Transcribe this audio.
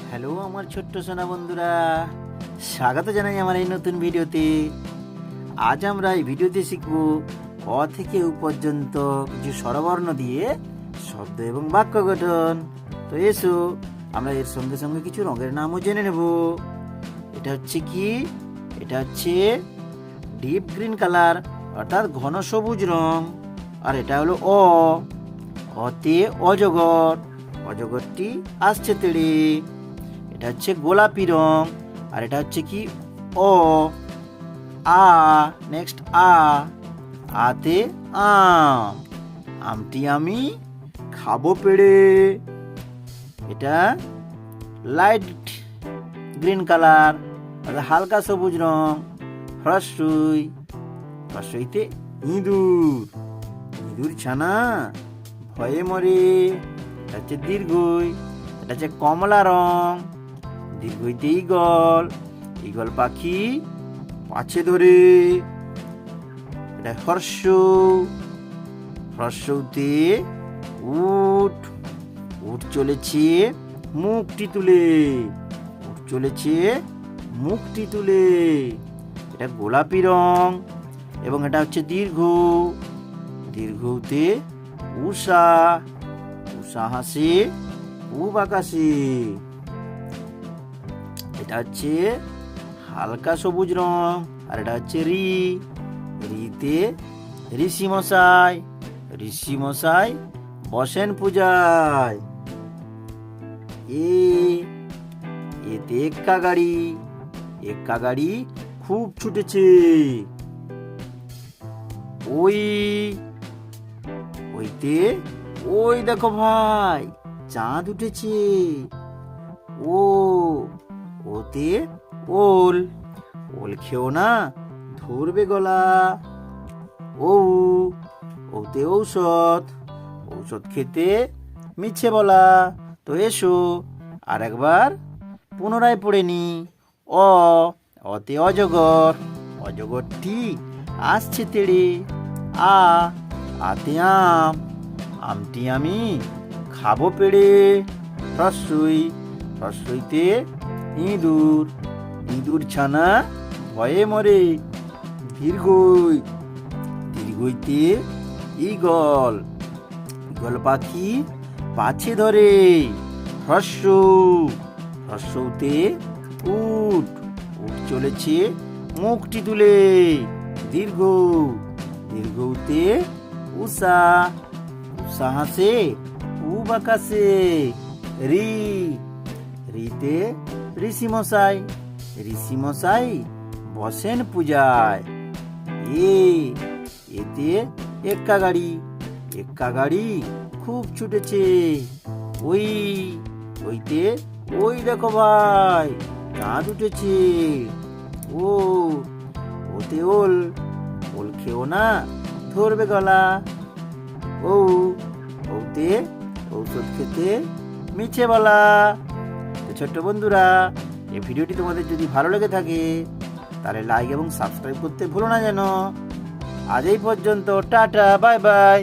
Hello আমার ছোট্ট সোনা বন্ধুরা, স্বাগত জানাই আমার এই নতুন ভিডিওতে। আজ আমরা এই ভিডিওতে শিখব অ থেকে উ পর্যন্ত কিছু স্বরবর্ণ দিয়ে শব্দ এবং বাক্য গঠন। তো এসো আমরা এর সঙ্গে সঙ্গে কিছু রঙের নামও জেনে নেব। এটা হচ্ছে কি? এটা হচ্ছে ডিপ গ্রিন কালার অর্থাৎ ঘন সবুজ রং। আর এটা হলো অ। অতে অজগর, অজগরটি আসছে তেড়ে। এটা হচ্ছে গোলাপি রং। আর এটা হচ্ছে কি? অ। আ, নেক্সট আ। আতে আম, আমটি আমি খাবো পেড়ে। এটা লাইট গ্রিন কালার অর্থাৎ হালকা সবুজ রং। হ্রস্বই, হ্রস্বইতে ইঁদুর, ইঁদুর ছানা ভয়ে মরে। এটা হচ্ছে দীর্ঘই, এটা হচ্ছে কমলা রং। দীর্ঘইতে ঈগল, ঈগল পাখি পাছে ধরে। এটা হর্ষ, হর্ষতে উট, উট চলেছে মুখটি তুলে, উট চলেছে মুখটি তুলে। এটা গোলাপি রং এবং এটা হচ্ছে দীর্ঘ, দীর্ঘতে উষা, উষা হাসে পূব আকাশে। এটা হচ্ছে হালকা সবুজ রং। আর এটা হচ্ছে রি, রিতে ঋষি মশাই, ঋষি মশাই বসেন পূজায়। এতে এক্কা গাড়ি, এক্কা গাড়ি খুব ছুটেছে। ওই, ওইতে ওই দেখো ভাই চাঁদ উঠেছে। ও, ওতে ওল, ওল খেও না ধরবে গলা। ও, ওতে ঔষধ, ঔষধ খেতে মিছে বলা। তো এসো আর একবার পুনরায় পড়ে নি। অ, অতে অজগর, অজগরটি আসছে তেড়ে। আ, আতে আম, আমটি আমি খাবো পেড়ে। হ্রস্বই, হ্রস্বইতে ইঁদুর, ইঁদুর ছানা ভয়ে মরে। দীর্ঘই, দীর্ঘইতে ঈগল, ঈগল পাখি পাছে ধরে। হ্রস্ব, হ্রস্বতে উট, উট চলেছে মুখটি তুলে। দীর্ঘ, দীর্ঘতে উষা, উষা হাসে পূব আকাশে। রি, রিতে ঋষি মশাই, ঋষি মশাই বসেন পূজায়। এতে এক্কা গাড়ি, এক্কা গাড়ি খুব ছুটেছে। ওই, ওইতে ওই দেখো ভাই চাঁদ উঠেছে। ও, ওতে ওল, ওল খেও না ধরবে গলা। ও, ওতে ঔষধ খেতে মিছে বলা। তো ছোট্ট বন্ধুরা, এই ভিডিওটি তোমাদের যদি ভালো লেগে থাকে তাহলে লাইক এবং সাবস্ক্রাইব করতে ভুলো না যেন। আজ এই পর্যন্ত, টাটা, বাই বাই।